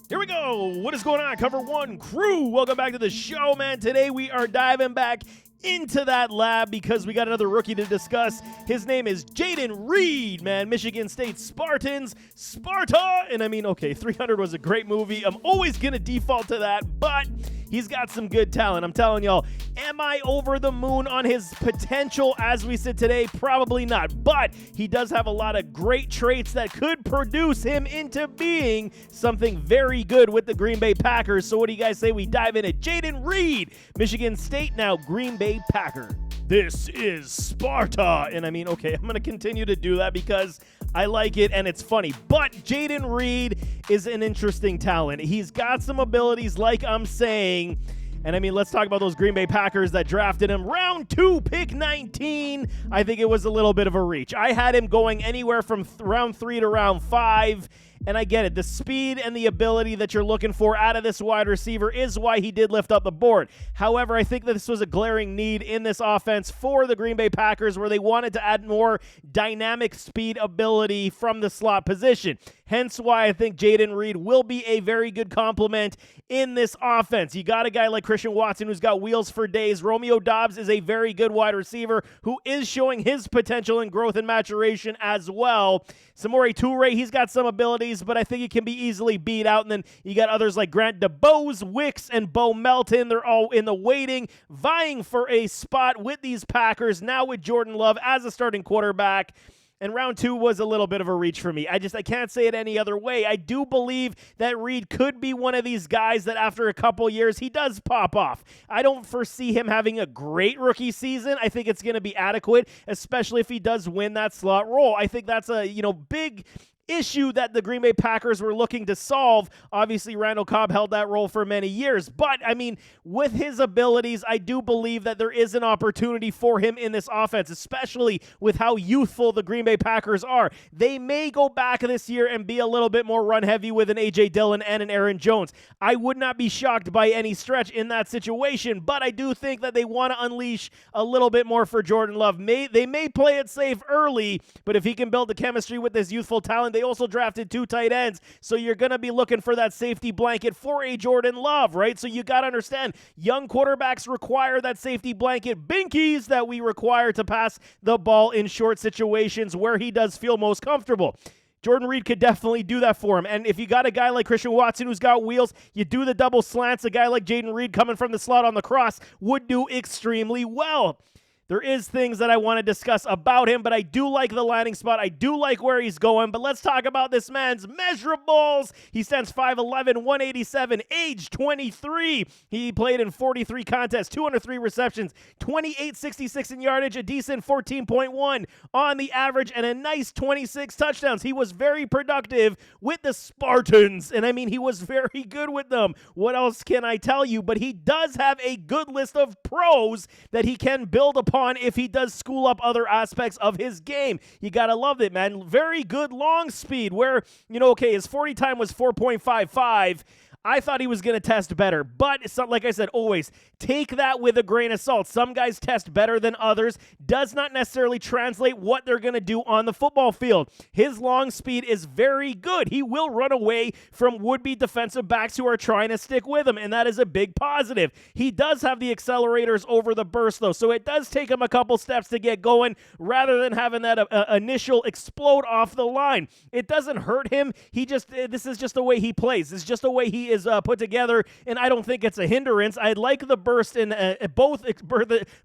Here we go. What is going on, Cover One crew? Welcome back to the show, man. Today we are diving back into that lab because we got another rookie to discuss. His name is Jayden Reed, man. Michigan State Spartans, Sparta. And I mean, okay, 300 was a great movie. I'm always going to default to that, but he's got some good talent. I'm telling y'all, am I over the moon on his potential as we sit today? Probably not, but he does have a lot of great traits that could produce him into being something very good with the Green Bay Packers. So what do you guys say we dive into Jayden Reed, Michigan State, now Green Bay Packer? This is Sparta. And I mean, okay, I'm going to continue to do that because I like it and it's funny. But Jayden Reed is an interesting talent. He's got some abilities, like I'm saying. And I mean, let's talk about those Green Bay Packers that drafted him. Round 2, pick 19. I think it was a little bit of a reach. I had him going anywhere from round 3 to round 5. And I get it. The speed and the ability that you're looking for out of this wide receiver is why he did lift up the board. However, I think that this was a glaring need in this offense for the Green Bay Packers where they wanted to add more dynamic speed ability from the slot position. Hence why I think Jayden Reed will be a very good complement in this offense. You got a guy like Christian Watson who's got wheels for days. Romeo Doubs is a very good wide receiver who is showing his potential in growth and maturation as well. Samori Toure, he's got some abilities, but I think he can be easily beat out. And then you got others like Grant DeBose, Wicks, and Bo Melton. They're all in the waiting, vying for a spot with these Packers, now with Jordan Love as a starting quarterback. And round 2 was a little bit of a reach for me. I can't say it any other way. I do believe that Reed could be one of these guys that after a couple years, he does pop off. I don't foresee him having a great rookie season. I think it's going to be adequate, especially if he does win that slot role. I think that's a, big issue that the Green Bay Packers were looking to solve. Obviously, Randall Cobb held that role for many years. But, I mean, with his abilities, I do believe that there is an opportunity for him in this offense, especially with how youthful the Green Bay Packers are. They may go back this year and be a little bit more run-heavy with an A.J. Dillon and an Aaron Jones. I would not be shocked by any stretch in that situation, but I do think that they want to unleash a little bit more for Jordan Love. They may play it safe early, but if he can build the chemistry with this youthful talent, they also drafted 2 tight ends, so you're going to be looking for that safety blanket for a Jordan Love, right? So you got to understand, young quarterbacks require that safety blanket binkies that we require to pass the ball in short situations where he does feel most comfortable. Jayden Reed could definitely do that for him. And if you got a guy like Christian Watson who's got wheels, you do the double slants, a guy like Jayden Reed coming from the slot on the cross would do extremely well. There is things that I want to discuss about him, but I do like the landing spot. I do like where he's going, but let's talk about this man's measurables. He stands 5'11", 187, age 23. He played in 43 contests, 203 receptions, 28.66 in yardage, a decent 14.1 on the average, and a nice 26 touchdowns. He was very productive with the Spartans, and I mean, he was very good with them. What else can I tell you? But he does have a good list of pros that he can build upon if he does school up other aspects of his game. You gotta love it, man. Very good long speed where, his 40 time was 4.55. I thought he was going to test better, but like I said, always take that with a grain of salt. Some guys test better than others. Does not necessarily translate what they're going to do on the football field. His long speed is very good. He will run away from would-be defensive backs who are trying to stick with him, and that is a big positive. He does have the accelerators over the burst, though, so it does take him a couple steps to get going rather than having that initial explode off the line. It doesn't hurt him. This is just the way he plays. It's just the way he is put together, and I don't think it's a hindrance. I like the burst and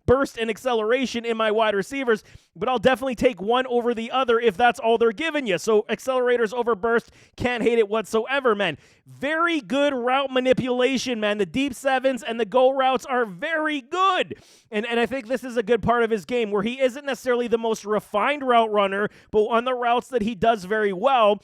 burst and acceleration in my wide receivers, but I'll definitely take one over the other if that's all they're giving you. So accelerators over burst, can't hate it whatsoever, man. Very good route manipulation, man. The deep sevens and the go routes are very good, and I think this is a good part of his game where he isn't necessarily the most refined route runner, but on the routes that he does very well,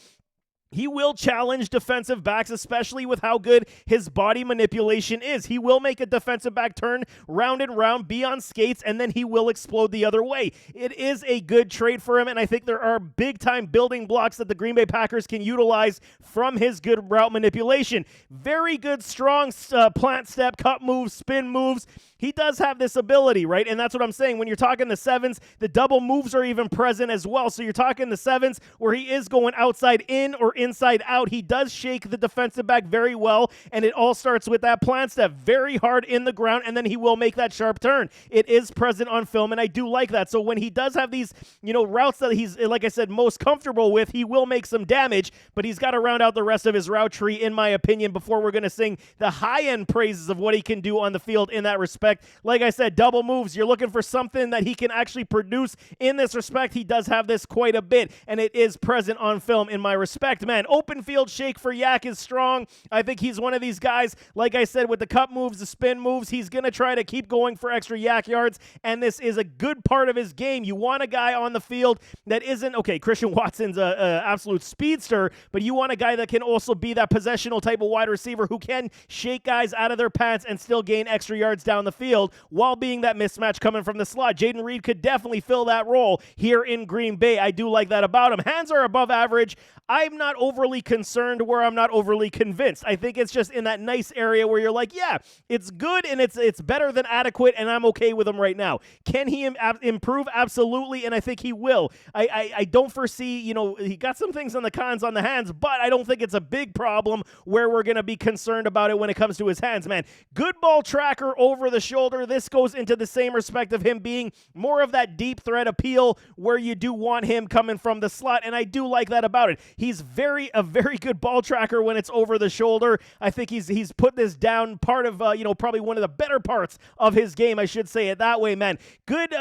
he will challenge defensive backs, especially with how good his body manipulation is. He will make a defensive back turn round and round, be on skates, and then he will explode the other way. It is a good trade for him, and I think there are big-time building blocks that the Green Bay Packers can utilize from his good route manipulation. Very good, strong plant step, cut moves, spin moves. He does have this ability, right? And that's what I'm saying. When you're talking the sevens, the double moves are even present as well. So you're talking the sevens where he is going outside in or inside out. He does shake the defensive back very well, and it all starts with that plant step. Very hard in the ground, and then he will make that sharp turn. It is present on film, and I do like that. So when he does have these, routes that he's, like I said, most comfortable with, he will make some damage, but he's got to round out the rest of his route tree, in my opinion, before we're going to sing the high-end praises of what he can do on the field in that respect. Like I said, double moves. You're looking for something that he can actually produce in this respect. He does have this quite a bit, and it is present on film in my respect, man. Open field shake for Yak is strong. I think he's one of these guys, like I said, with the cut moves, the spin moves, he's going to try to keep going for extra Yak yards, and this is a good part of his game. You want a guy on the field that isn't, okay, Christian Watson's a absolute speedster, but you want a guy that can also be that possessional type of wide receiver who can shake guys out of their pants and still gain extra yards down the field while being that mismatch coming from the slot. Jayden Reed could definitely fill that role here in Green Bay. I do like that about him. Hands are above average. I'm not overly concerned where I'm not overly convinced. I think it's just in that nice area where you're like, yeah, it's good and it's better than adequate, and I'm okay with him right now. Can he improve? Absolutely, and I think he will. I don't foresee, he got some things on the cons on the hands, but I don't think it's a big problem where we're going to be concerned about it when it comes to his hands, man. Good ball tracker over the shoulder. This goes into the same respect of him being more of that deep threat appeal where you do want him coming from the slot, and I do like that about it. He's a very good ball tracker when it's over the shoulder. I think he's put this down, part of probably one of the better parts of his game, I should say it that way, man. Good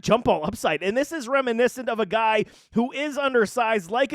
jump ball upside, and this is reminiscent of a guy who is undersized, like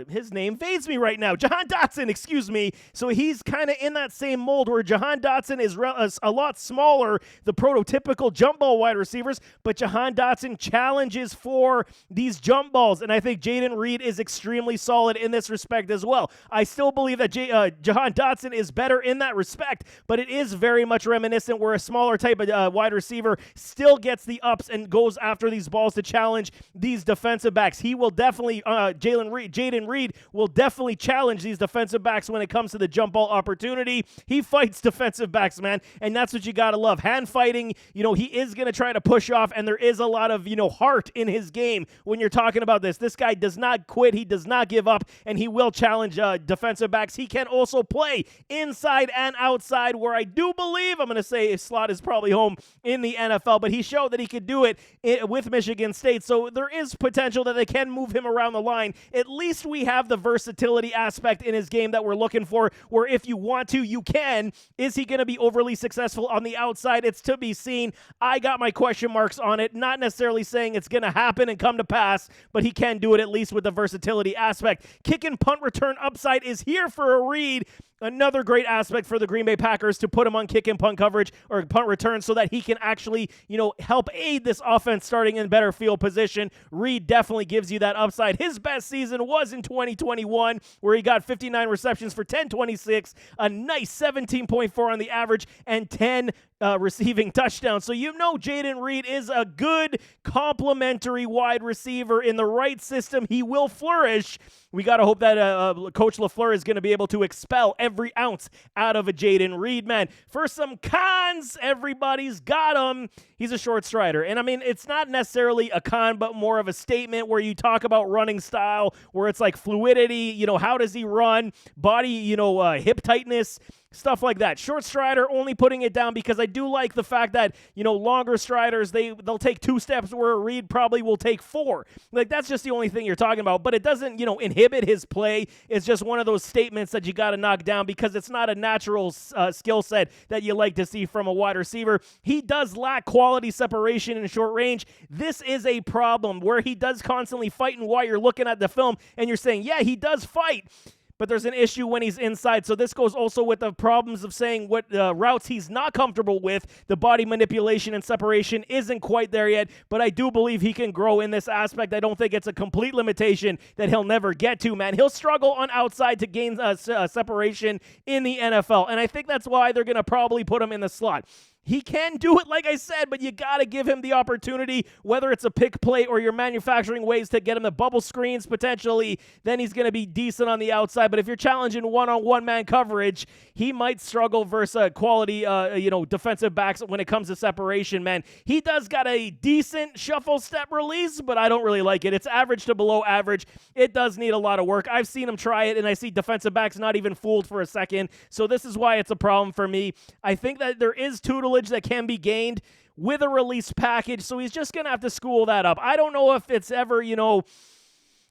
his name fades me right now, Jahan Dotson, excuse me. So he's kind of in that same mold where Jahan Dotson is a lot smaller, the prototypical jump ball wide receivers, but Jahan Dotson challenges for these jump balls, and I think Jayden Reed is extremely solid in this respect as well. I still believe that Jahan Dotson is better in that respect, but it is very much reminiscent where a smaller type of wide receiver still gets the ups and goes after these balls to challenge these defensive backs. He will definitely, Jayden Reed will definitely challenge these defensive backs when it comes to the jump ball opportunity. He fights defensive backs, man, and that's what you got to love. Hand fighting, he is going to try to push off, and there is a lot of, heart in his game when you're talking about this. This guy does not quit. He does not give up, and he will challenge defensive backs. He can also play inside and outside, where I do believe, I'm going to say his slot is probably home in the NFL, but he showed that he could do it with Michigan State, so there is potential that they can move him around the line. At least we have the versatility aspect in his game that we're looking for, where if you want to, you can. Is he going to be overly successful on the outside? It's to be seen. I got my question marks on it, not necessarily saying it's going to happen and come to pass, but he can do it at least with the versatility aspect. Kick and punt return upside is here for a Reed. Another great aspect for the Green Bay Packers to put him on kick and punt coverage or punt return so that he can actually, help aid this offense starting in better field position. Reed definitely gives you that upside. His best season was in 2021, where he got 59 receptions for 1026, a nice 17.4 on the average, and 10 receiving touchdowns. So Jayden Reed is a good complementary wide receiver. In the right system, he will flourish. We got to hope that Coach LaFleur is going to be able to expel every ounce out of a Jayden Reed, man. For some cons, everybody's got him. He's a short strider. And, it's not necessarily a con, but more of a statement where you talk about running style, where it's like fluidity, how does he run, body, hip tightness, stuff like that. Short strider, only putting it down because I do like the fact that, longer striders, they'll take 2 steps where Reed probably will take 4. Like, that's just the only thing you're talking about. But it doesn't, inhibit his play. It's just one of those statements that you got to knock down because it's not a natural skill set that you like to see from a wide receiver. He does lack quality separation in short range. This is a problem where he does constantly fight, and while you're looking at the film and you're saying, yeah, he does fight, but there's an issue when he's inside. So this goes also with the problems of saying what routes he's not comfortable with. The body manipulation and separation isn't quite there yet, but I do believe he can grow in this aspect. I don't think it's a complete limitation that he'll never get to, man. He'll struggle on outside to gain separation in the NFL, and I think that's why they're going to probably put him in the slot. He can do it, like I said, but you got to give him the opportunity, whether it's a pick play or you're manufacturing ways to get him the bubble screens potentially, then he's going to be decent on the outside. But if you're challenging one-on-one man coverage, he might struggle versus quality, defensive backs when it comes to separation, man. He does got a decent shuffle step release, but I don't really like it. It's average to below average. It does need a lot of work. I've seen him try it, and I see defensive backs not even fooled for a second. So this is why it's a problem for me. I think that there is tutelage that can be gained with a release package, so he's just going to have to school that up. I don't know if it's ever,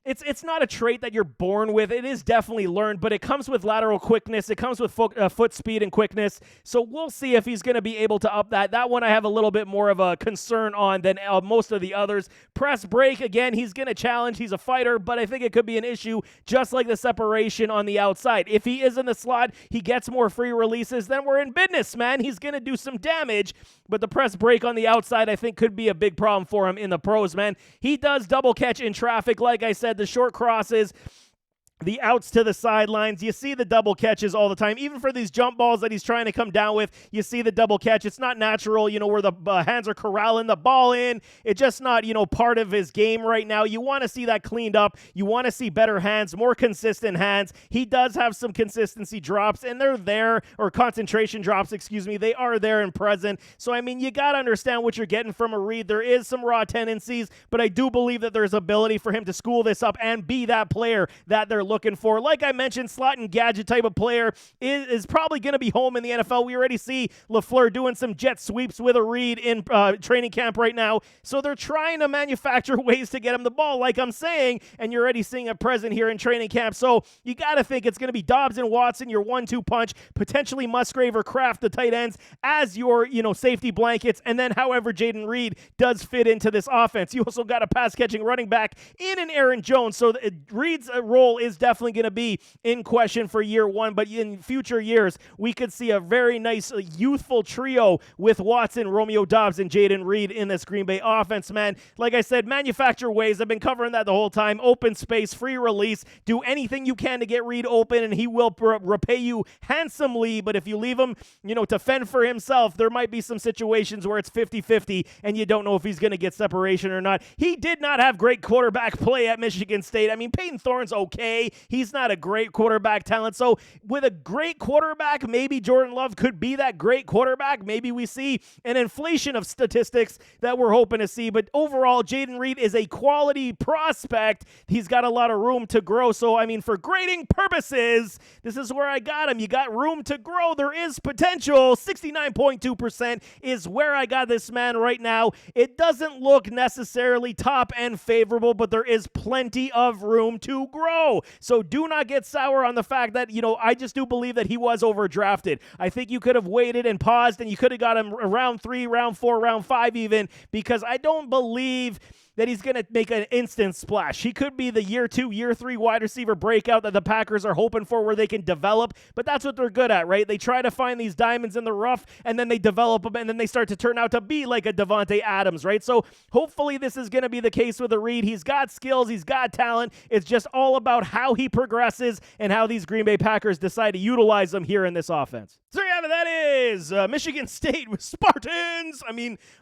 It's not a trait that you're born with. It is definitely learned, but it comes with lateral quickness. It comes with foot speed and quickness. So we'll see if he's going to be able to up that. That one I have a little bit more of a concern on than most of the others. Press break, again, he's going to challenge. He's a fighter, but I think it could be an issue just like the separation on the outside. If he is in the slot, he gets more free releases, then we're in business, man. He's going to do some damage, but the press break on the outside I think could be a big problem for him in the pros, man. He does double catch in traffic, like I said. The short crosses, the outs to the sidelines, you see the double catches all the time. Even for these jump balls that he's trying to come down with, you see the double catch. It's not natural, where the hands are corralling the ball in. It's just not, part of his game right now. You want to see that cleaned up. You want to see better hands, more consistent hands. He does have some consistency drops, and they're there, or concentration drops, excuse me. They are there and present. So, you got to understand what you're getting from a Reed. There is some raw tendencies, but I do believe that there's ability for him to school this up and be that player that they're looking for. Like I mentioned, slot and gadget type of player is probably going to be home in the NFL. We already see LaFleur doing some jet sweeps with a Reed in training camp right now. So they're trying to manufacture ways to get him the ball, like I'm saying, and you're already seeing it present here in training camp. So you got to think it's going to be Dobbs and Watson, your 1-2 punch, potentially Musgrave or Kraft, the tight ends, as your, safety blankets, and then however Jayden Reed does fit into this offense. You also got a pass-catching running back in an Aaron Jones. So Reed's role is definitely going to be in question for year one, but in future years, we could see a very nice youthful trio with Watson, Romeo Dobbs, and Jayden Reed in this Green Bay offense, man. Like I said, manufacture ways. I've been covering that the whole time. Open space, free release. Do anything you can to get Reed open, and he will repay you handsomely, but if you leave him, to fend for himself, there might be some situations where it's 50-50, and you don't know if he's going to get separation or not. He did not have great quarterback play at Michigan State. Peyton Thorne's okay. He's not a great quarterback talent. So with a great quarterback, maybe Jordan Love could be that great quarterback. Maybe we see an inflation of statistics that we're hoping to see. But overall, Jayden Reed is a quality prospect. He's got a lot of room to grow. So, for grading purposes, this is where I got him. You got room to grow. There is potential. 69.2% is where I got this man right now. It doesn't look necessarily top end favorable, but there is plenty of room to grow. So do not get sour on the fact that, I just do believe that he was overdrafted. I think you could have waited and paused, and you could have got him round 3, round 4, round 5 even, because I don't believe that he's going to make an instant splash. He could be the year 2, year 3 wide receiver breakout that the Packers are hoping for, where they can develop, but that's what they're good at, right? They try to find these diamonds in the rough, and then they develop them, and then they start to turn out to be like a Devontae Adams, right? So hopefully this is going to be the case with a Reed. He's got skills, he's got talent. It's just all about how he progresses and how these Green Bay Packers decide to utilize him here in this offense. So there you have it. That is Michigan State Spartans.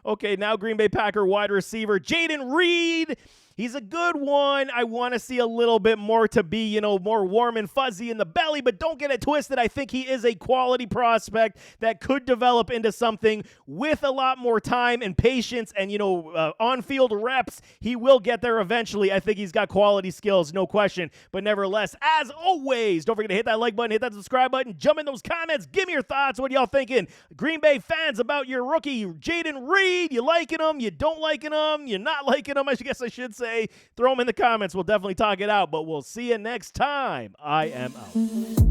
Okay, now Green Bay Packer wide receiver Jayden Reed. He's a good one. I want to see a little bit more to be, more warm and fuzzy in the belly, but don't get it twisted. I think he is a quality prospect that could develop into something with a lot more time and patience and, on-field reps. He will get there eventually. I think he's got quality skills, no question. But nevertheless, as always, don't forget to hit that like button, hit that subscribe button, jump in those comments. Give me your thoughts. What y'all thinking? Green Bay fans about your rookie, Jayden Reed. You liking him? You don't liking him? You're not liking him, I guess I should say. Throw them in the comments. We'll definitely talk it out, but we'll see you next time. I am out.